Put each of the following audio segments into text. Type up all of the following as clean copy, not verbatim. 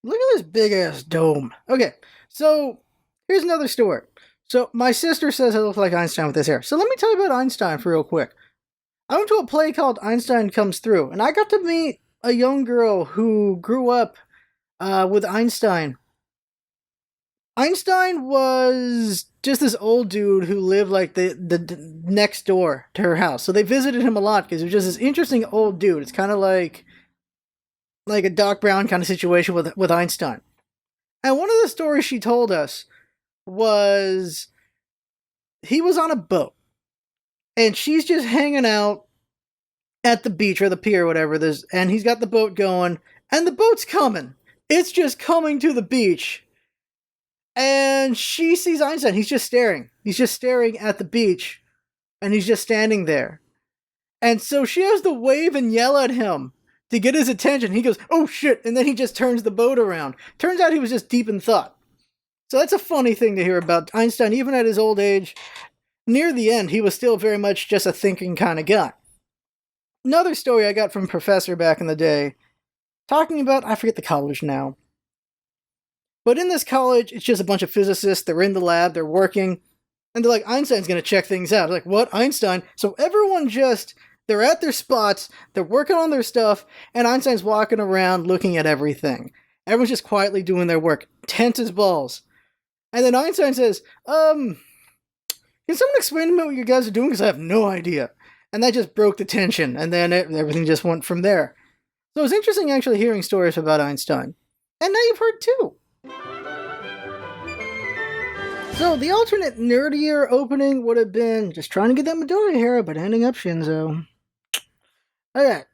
Look at this big ass dome. Okay, so here's another story. So my sister says I look like Einstein with this hair. So let me tell you about Einstein for real quick. I went to a play called Einstein Comes Through, and I got to meet a young girl who grew up with Einstein. Einstein was just this old dude who lived like the next door to her house. So they visited him a lot because he was just this interesting old dude. It's kind of like a Doc Brown kind of situation with Einstein. And one of the stories she told us was he was on a boat and she's just hanging out at the beach or the pier or whatever this, and he's got the boat going and the boat's coming. It's just coming to the beach. And she sees Einstein. He's just staring. He's just staring at the beach and he's just standing there. And so she has to wave and yell at him to get his attention. He goes, "Oh shit," and then he just turns the boat around. Turns out he was just deep in thought. So that's a funny thing to hear about Einstein. Even at his old age, near the end, he was still very much just a thinking kind of guy. Another story I got from a professor back in the day, talking about, I forget the college now. But in this college, it's just a bunch of physicists. They're in the lab, they're working, and they're like, Einstein's going to check things out. Like, what? Einstein? So everyone just, they're at their spots, they're working on their stuff, and Einstein's walking around looking at everything. Everyone's just quietly doing their work, tense as balls. And then Einstein says, can someone explain to me what you guys are doing? Because I have no idea. And that just broke the tension, and then everything just went from there. So it was interesting actually hearing stories about Einstein. And now you've heard two. So the alternate nerdier opening would have been just trying to get that Midori hair, but ending up Shinzo. Alright,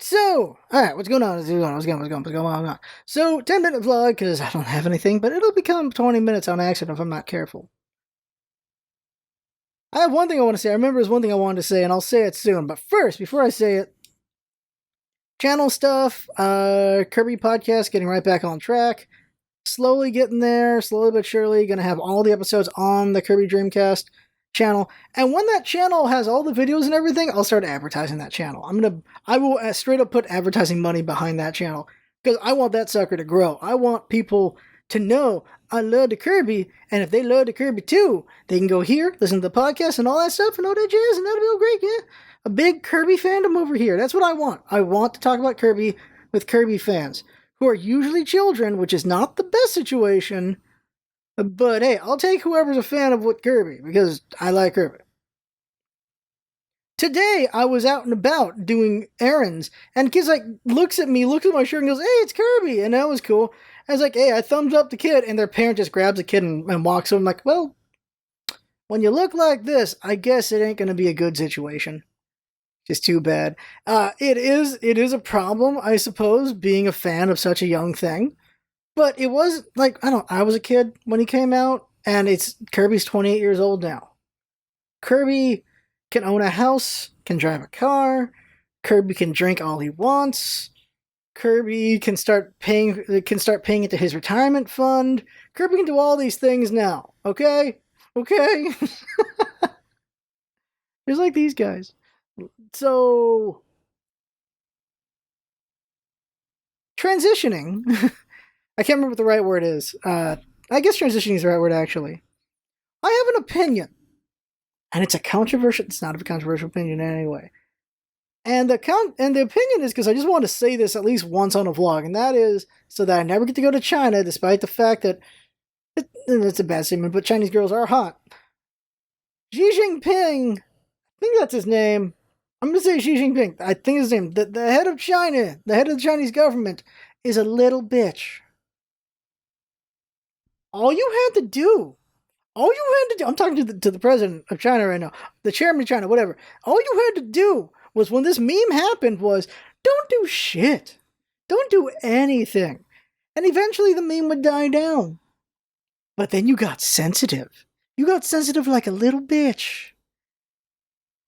what's going on? What's going on? So, 10-minute vlog, because I don't have anything, but it'll become 20 minutes on accident if I'm not careful. I have one thing I want to say. I remember there's one thing I wanted to say, and I'll say it soon. But first, before I say it, channel stuff, Kirby podcast, getting right back on track. Slowly getting there, slowly but surely. Gonna have all the episodes on the Kirby Dreamcast channel. And when that channel has all the videos and everything, I'll start advertising that channel. I will straight up put advertising money behind that channel. Because I want that sucker to grow. I want people to know I love the Kirby, and if they love the Kirby too, they can go here, listen to the podcast and all that stuff, and all that jazz, and that'll be all great, yeah. A big Kirby fandom over here. That's what I want. I want to talk about Kirby with Kirby fans, who are usually children, which is not the best situation, but hey, I'll take whoever's a fan of what Kirby, because I like Kirby. Today, I was out and about doing errands, and kids looks at my shirt and goes, "Hey, it's Kirby," and that was cool. I was like, "Hey," I thumbs up the kid, and their parent just grabs the kid and walks over. I'm like, well, when you look like this, I guess it ain't gonna be a good situation. Just too bad. It is a problem, I suppose, being a fan of such a young thing. But it was like, I was a kid when he came out, and Kirby's 28 years old now. Kirby can own a house, can drive a car, Kirby can drink all he wants, Kirby can start paying into his retirement fund. Kirby can do all these things now, okay? Okay? Just like these guys. So, transitioning. I can't remember what the right word is. I guess transitioning is the right word, actually. I have an opinion. And it's not a controversial opinion anyway. And the opinion is because I just want to say this at least once on a vlog, and that is so that I never get to go to China, despite the fact that it's a bad statement, but Chinese girls are hot. Xi Jinping, I think that's his name. I'm going to say Xi Jinping. I think his name. The head of China, the head of the Chinese government, is a little bitch. All you had to do, I'm talking to the president of China right now, the chairman of China, whatever. All you had to do was, when this meme happened, was don't do shit. Don't do anything. And eventually the meme would die down. But then you got sensitive. You got sensitive like a little bitch.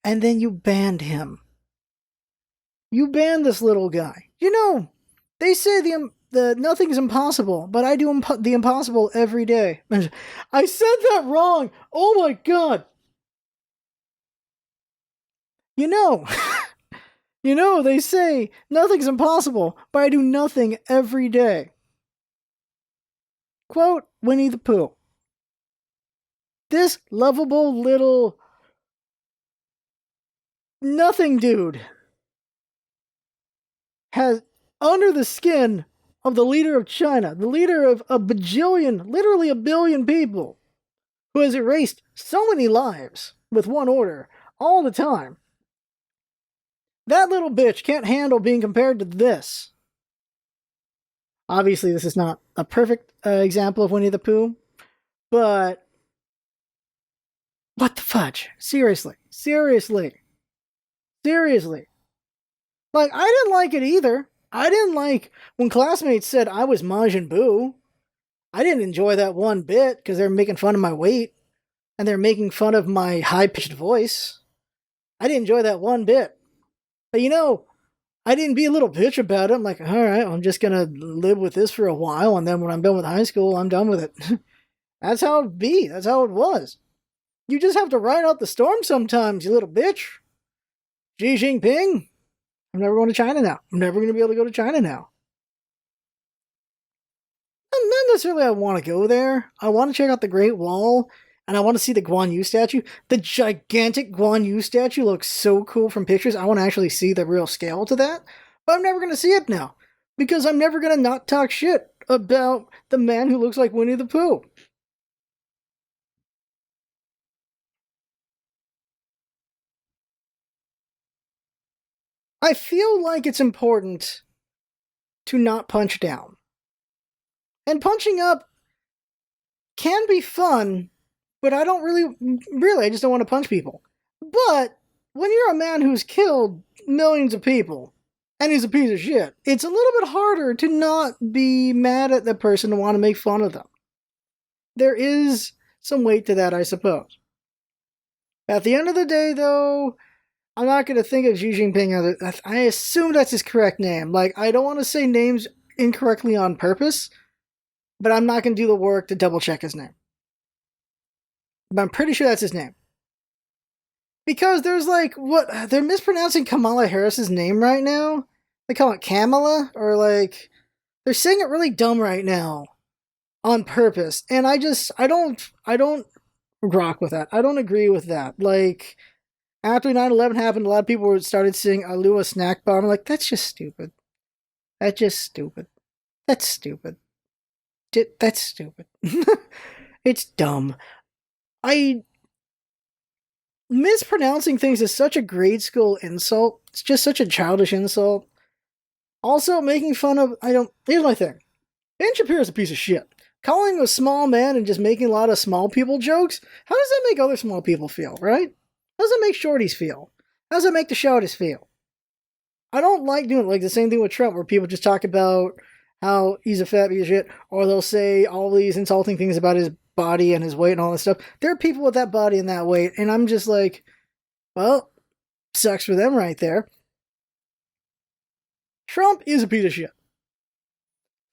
And then you banned him. You banned this little guy. You know, they say the nothing is impossible, but I do the impossible every day. I said that wrong. Oh my god. You know, they say nothing's impossible, but I do nothing every day. quote Winnie the Pooh. This lovable little nothing dude has under the skin of the leader of China, the leader of a bajillion, literally a billion people, who has erased so many lives with one order all the time. That little bitch can't handle being compared to this. Obviously, this is not a perfect example of Winnie the Pooh, but what the fudge? Seriously. Like, I didn't like it either. I didn't like when classmates said I was Majin Buu. I didn't enjoy that one bit because they're making fun of my weight and they're making fun of my high-pitched voice. I didn't enjoy that one bit. But you know, I didn't be a little bitch about it. I'm like, all right, I'm just gonna live with this for a while, and then when I'm done with high school, I'm done with it. That's how it be. That's how it was. You just have to ride out the storm sometimes, you little bitch. Xi Jinping. I'm never going to China now. I'm never going to be able to go to China now. Not necessarily I want to go there. I want to check out the Great Wall, and I want to see the Guan Yu statue. The gigantic Guan Yu statue looks so cool from pictures. I want to actually see the real scale to that. But I'm never going to see it now, because I'm never going to not talk shit about the man who looks like Winnie the Pooh. I feel like it's important to not punch down. And punching up can be fun, but I don't really, I just don't want to punch people. But when you're a man who's killed millions of people, and he's a piece of shit, it's a little bit harder to not be mad at the person and want to make fun of them. There is some weight to that, I suppose. At the end of the day, though, I'm not going to think of Xi Jinping as I assume that's his correct name. Like, I don't want to say names incorrectly on purpose, but I'm not going to do the work to double check his name. But I'm pretty sure that's his name. Because there's like, they're mispronouncing Kamala Harris's name right now. They call it Kamala, or like, they're saying it really dumb right now on purpose. And I don't rock with that. I don't agree with that. Like, after 9/11 happened, a lot of people started saying Alua snack bomb. I'm like, that's just stupid. That's just stupid. That's stupid. That's stupid. It's dumb. Mispronouncing things is such a grade school insult. It's just such a childish insult. Also, making fun of, here's my thing. Ben Shapiro's a piece of shit. Calling him a small man and just making a lot of small people jokes, how does that make other small people feel, right? How does it make shorties feel? How does it make the shorties feel? I don't like doing like the same thing with Trump, where people just talk about how he's a fat piece of shit, or they'll say all these insulting things about his body and his weight and all that stuff. There are people with that body and that weight, and I'm just like, well, sucks for them right there. Trump is a piece of shit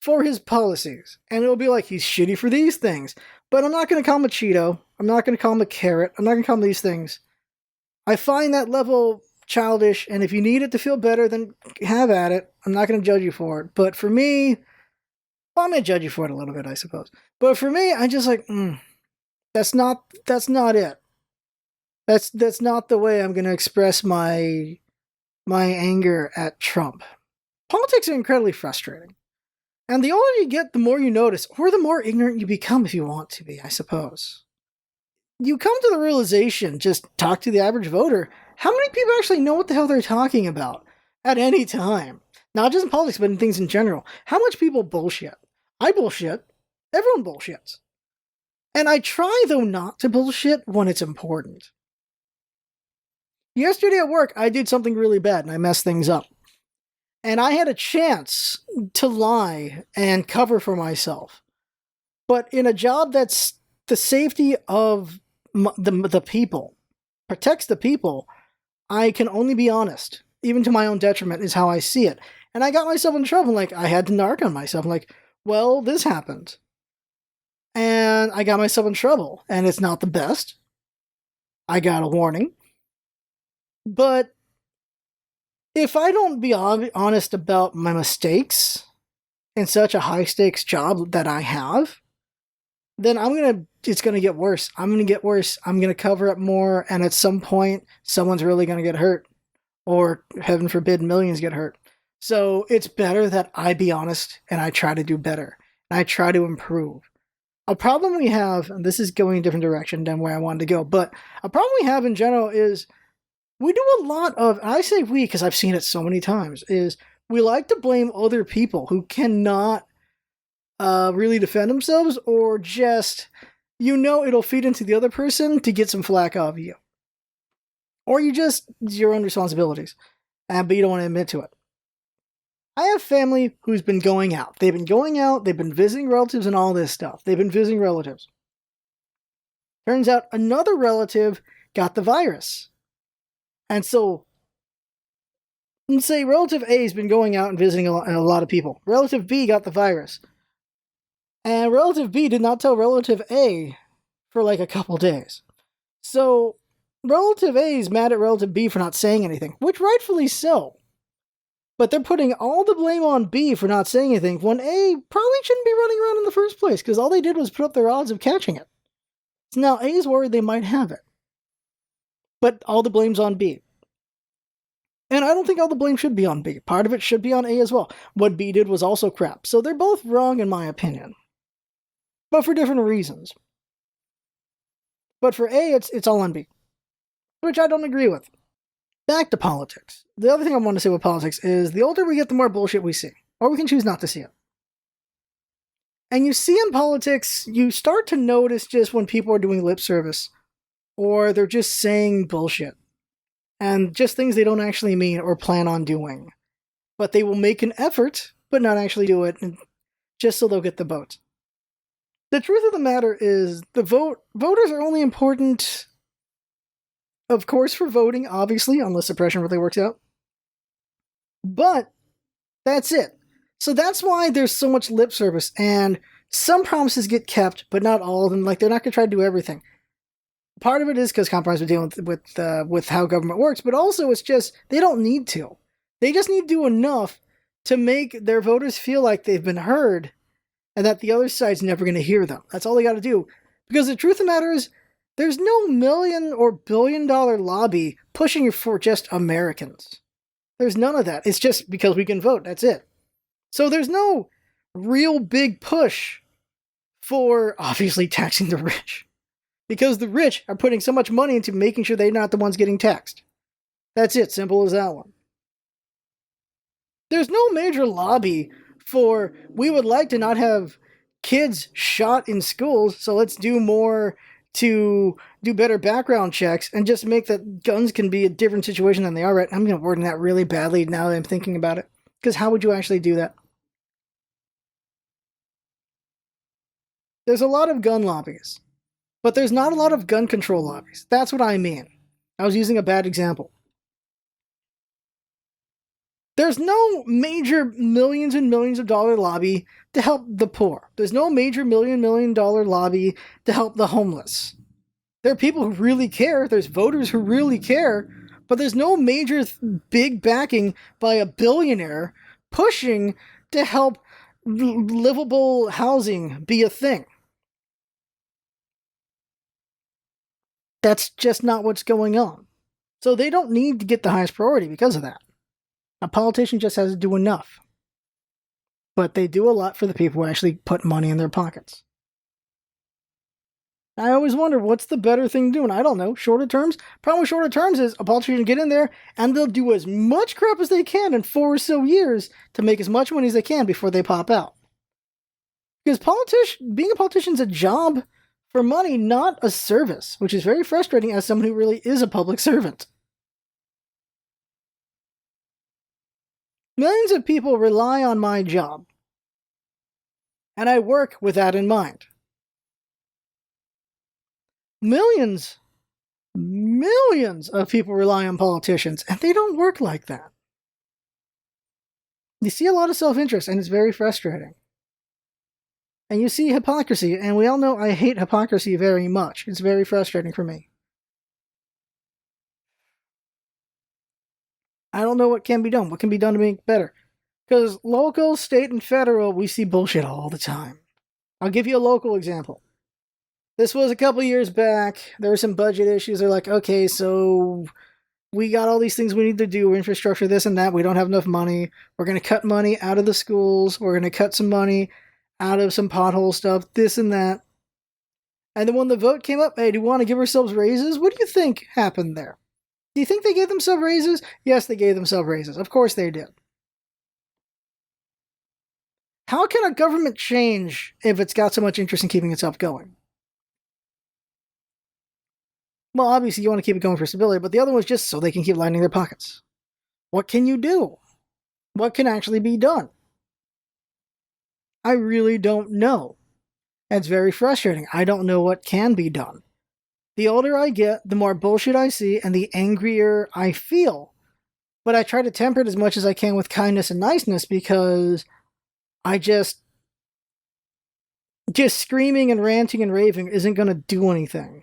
for his policies, and it'll be like he's shitty for these things, but I'm not going to call him a Cheeto. I'm not going to call him a carrot. I'm not going to call him these things. I find that level childish, and if you need it to feel better, then have at it. I'm not going to judge you for it. But for me, well, I'm going to judge you for it a little bit, I suppose. But for me, I just like, that's not it. That's not the way I'm going to express my anger at Trump. Politics are incredibly frustrating. And the older you get, the more you notice, or the more ignorant you become if you want to be, I suppose. You come to the realization, just talk to the average voter, how many people actually know what the hell they're talking about at any time? Not just in politics, but in things in general. How much people bullshit? I bullshit. Everyone bullshits. And I try, though, not to bullshit when it's important. Yesterday at work, I did something really bad, and I messed things up. And I had a chance to lie and cover for myself. But in a job that's the safety of the people, protects the people, I can only be honest, even to my own detriment, is how I see it. And I got myself in trouble. Like, I had to narc on myself. I'm like, well, this happened. And I got myself in trouble. And it's not the best. I got a warning. But if I don't be honest about my mistakes in such a high-stakes job that I have, then it's gonna get worse. I'm gonna get worse. I'm gonna cover up more, and at some point, someone's really gonna get hurt, or heaven forbid, millions get hurt. So it's better that I be honest and I try to do better. And I try to improve. A problem we have, and this is going a different direction than where I wanted to go, but a problem we have in general is we do a lot of, I say we because I've seen it so many times, is we like to blame other people who cannot really defend themselves, or just, it'll feed into the other person to get some flack off you. Or your own responsibilities, but you don't want to admit to it. I have family who's been going out. They've been visiting relatives and all this stuff. They've been visiting relatives. Turns out another relative got the virus. And so, let's say relative A has been going out and visiting a lot of people. Relative B got the virus. And relative B did not tell relative A for like a couple days. So, relative A is mad at relative B for not saying anything, which rightfully so. But they're putting all the blame on B for not saying anything when A probably shouldn't be running around in the first place, because all they did was put up their odds of catching it. So now A is worried they might have it. But all the blame's on B. And I don't think all the blame should be on B. Part of it should be on A as well. What B did was also crap. So they're both wrong in my opinion. But for different reasons. But for A, it's all on B. Which I don't agree with. Back to politics. The other thing I want to say with politics is the older we get, the more bullshit we see. Or we can choose not to see it. And you see in politics, you start to notice just when people are doing lip service. Or they're just saying bullshit. And just things they don't actually mean or plan on doing. But they will make an effort, but not actually do it, just so they'll get the vote. The truth of the matter is, voters are only important, of course, for voting, obviously, unless suppression really works out. But that's it. So that's why there's so much lip service, and some promises get kept, but not all of them. Like, they're not going to try to do everything. Part of it is because compromise are dealing with how government works, but also it's just they don't need to. They just need to do enough to make their voters feel like they've been heard, and that the other side's never going to hear them. That's all they got to do. Because the truth of the matter is, there's no $1,000,000 or $1 billion lobby pushing for just Americans. There's none of that. It's just because we can vote. That's it. So there's no real big push for, obviously, taxing the rich. Because the rich are putting so much money into making sure they're not the ones getting taxed. That's it. Simple as that one. There's no major lobby for, we would like to not have kids shot in schools, so let's do more to do better background checks and just make that guns can be a different situation than they are right. I'm going to word that really badly now that I'm thinking about it. Because how would you actually do that? There's a lot of gun lobbies, but there's not a lot of gun control lobbies. That's what I mean. I was using a bad example. There's no major millions and millions of dollar lobby to help the poor. There's no major $1,000,000 lobby to help the homeless. There are people who really care. There's voters who really care. But there's no major big backing by a billionaire pushing to help livable housing be a thing. That's just not what's going on. So they don't need to get the highest priority because of that. A politician just has to do enough. But they do a lot for the people who actually put money in their pockets. I always wonder, what's the better thing to do? And I don't know. Shorter terms? Problem with shorter terms is a politician get in there and they'll do as much crap as they can in 4 or so years to make as much money as they can before they pop out. Because being a politician is a job for money, not a service, which is very frustrating as someone who really is a public servant. Millions of people rely on my job, and I work with that in mind. Millions of people rely on politicians, and they don't work like that. You see a lot of self-interest, and it's very frustrating. And you see hypocrisy, and we all know I hate hypocrisy very much. It's very frustrating for me. I don't know what can be done. What can be done to make it better? Because local, state, and federal, we see bullshit all the time. I'll give you a local example. This was a couple years back. There were some budget issues. They're like, okay, so we got all these things we need to do, infrastructure, this and that. We don't have enough money. We're going to cut money out of the schools. We're going to cut some money out of some pothole stuff, this and that. And then when the vote came up, hey, do we want to give ourselves raises? What do you think happened there? Do you think they gave themselves raises? Yes, they gave themselves raises. Of course they did. How can a government change if it's got so much interest in keeping itself going? Well, obviously you want to keep it going for stability, but the other one's just so they can keep lining their pockets. What can you do? What can actually be done? I really don't know. It's very frustrating. I don't know what can be done. The older I get, the more bullshit I see, and the angrier I feel. But I try to temper it as much as I can with kindness and niceness, because I just screaming and ranting and raving isn't going to do anything.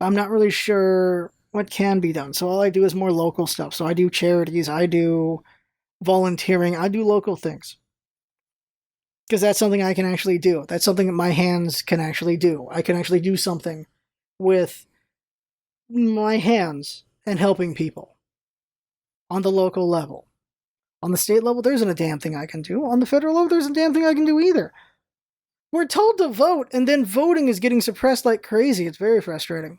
I'm not really sure what can be done. So all I do is more local stuff. So I do charities, I do volunteering, I do local things. Because that's something I can actually do. That's something that my hands can actually do. I can actually do something with my hands and helping people on the local level. On the state level, there isn't a damn thing I can do. On the federal level, there's a damn thing I can do either. We're told to vote, and then voting is getting suppressed like crazy. It's very frustrating.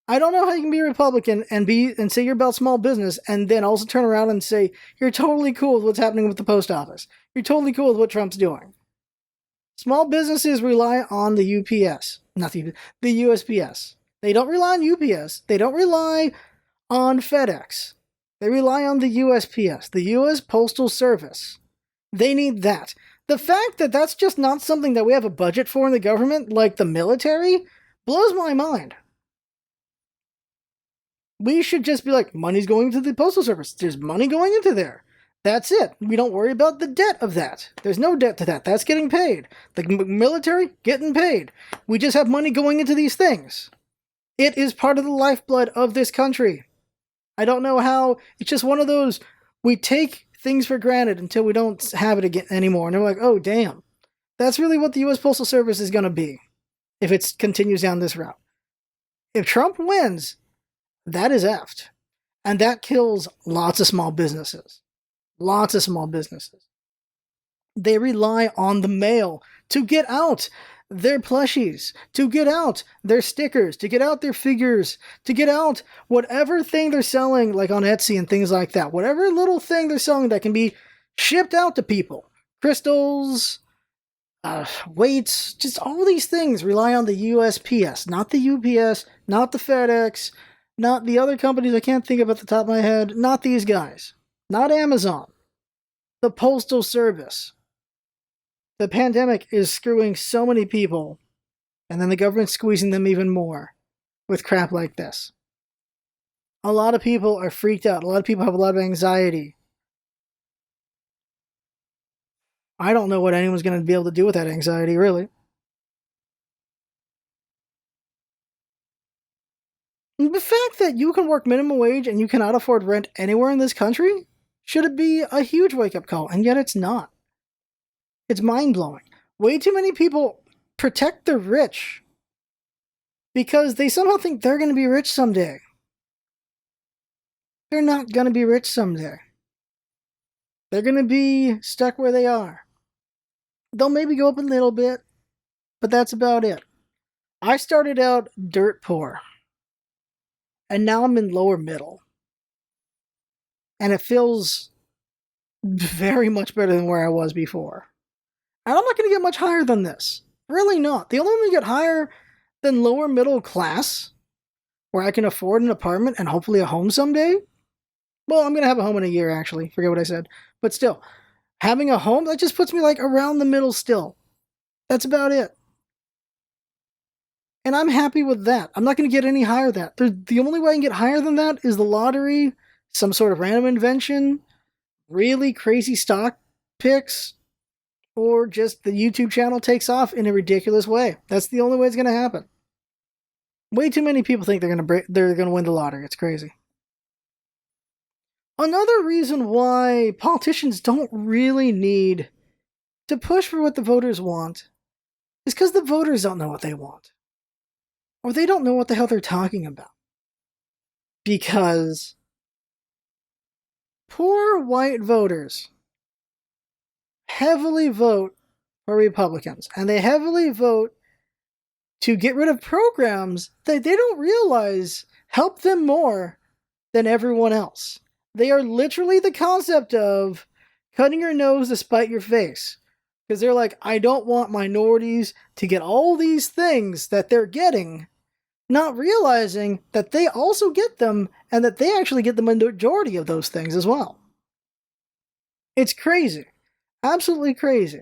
I don't know how you can be a Republican and say you're about small business, and then also turn around and say you're totally cool with what's happening with the post office. You're totally cool with what Trump's doing. Small businesses rely on the UPS, not the USPS. They don't rely on UPS. They don't rely on FedEx. They rely on the USPS, the U.S. Postal Service. They need that. The fact that that's just not something that we have a budget for in the government, like the military, blows my mind. We should just be like, money's going to the Postal Service. There's money going into there. That's it. We don't worry about the debt of that. There's no debt to that. That's getting paid. The military, getting paid. We just have money going into these things. It is part of the lifeblood of this country. I don't know how. It's just one of those, we take things for granted until we don't have it again anymore. And they're like, oh, damn. That's really what the U.S. Postal Service is going to be if it continues down this route. If Trump wins, that is effed. And that kills lots of small businesses. Lots of small businesses. They rely on the mail to get out their plushies, to get out their stickers, to get out their figures, to get out whatever thing they're selling, like on Etsy and things like that. Whatever little thing they're selling that can be shipped out to people. Crystals, weights, just all these things rely on the USPS, not the UPS, not the FedEx, not the other companies I can't think of at the top of my head, not these guys, not Amazon, the Postal Service. The pandemic is screwing so many people, and then the government's squeezing them even more with crap like this. A lot of people are freaked out. A lot of people have a lot of anxiety. I don't know what anyone's going to be able to do with that anxiety, really. The fact that you can work minimum wage and you cannot afford rent anywhere in this country, should it be a huge wake-up call, and yet it's not. It's mind-blowing. Way too many people protect the rich because they somehow think they're going to be rich someday. They're not going to be rich someday. They're going to be stuck where they are. They'll maybe go up a little bit, but that's about it. I started out dirt poor, and now I'm in lower middle. And it feels very much better than where I was before. And I'm not going to get much higher than this. Really not. The only one to get higher than lower middle class, where I can afford an apartment and hopefully a home someday. Well, I'm going to have a home in a year, actually. Forget what I said. But still, having a home, that just puts me like around the middle still. That's about it. And I'm happy with that. I'm not going to get any higher than that. The only way I can get higher than that is the lottery, some sort of random invention, really crazy stock picks, or just the YouTube channel takes off in a ridiculous way. That's the only way it's going to happen. Way too many people think they're going to win the lottery. It's crazy. Another reason why politicians don't really need to push for what the voters want is because the voters don't know what they want. Or they don't know what the hell they're talking about. Because poor white voters heavily vote for Republicans. And they heavily vote to get rid of programs that they don't realize help them more than everyone else. They are literally the concept of cutting your nose to spite your face. Because they're like, I don't want minorities to get all these things that they're getting, not realizing that they also get them and that they actually get the majority of those things as well. It's crazy. Absolutely crazy.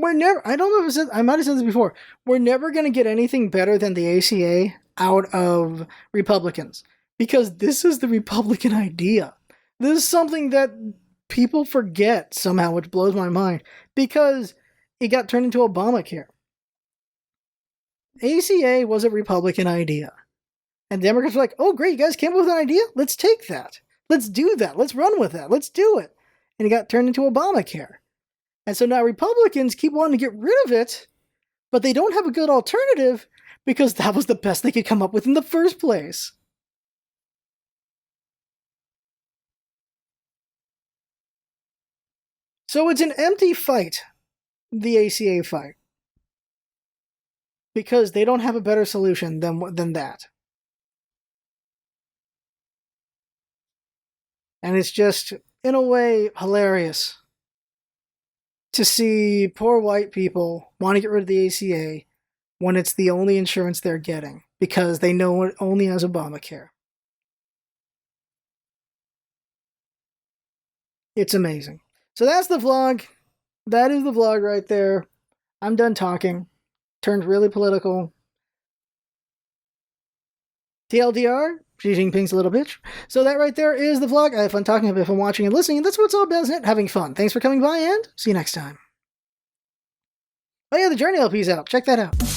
I don't know if I might have said this before, we're never going to get anything better than the ACA out of Republicans. Because this is the Republican idea. This is something that people forget somehow, which blows my mind. Because it got turned into Obamacare. ACA was a Republican idea. And Democrats were like, oh great, you guys came up with an idea? Let's take that. Let's do that. Let's run with that. Let's do it. And it got turned into Obamacare. And so now Republicans keep wanting to get rid of it, but they don't have a good alternative because that was the best they could come up with in the first place. So it's an empty fight, the ACA fight. Because they don't have a better solution than that. And it's just, in a way, hilarious to see poor white people want to get rid of the ACA when it's the only insurance they're getting, because they know it only has Obamacare. It's amazing. So that's the vlog. That is the vlog right there. I'm done talking. Turned really political. TLDR, Xi Jinping's a little bitch. So that right there is the vlog. I had fun talking, I had fun watching and listening, and that's what it's all about, isn't it? Having fun. Thanks for coming by, and see you next time. Oh yeah, the Journey LP's out. Check that out.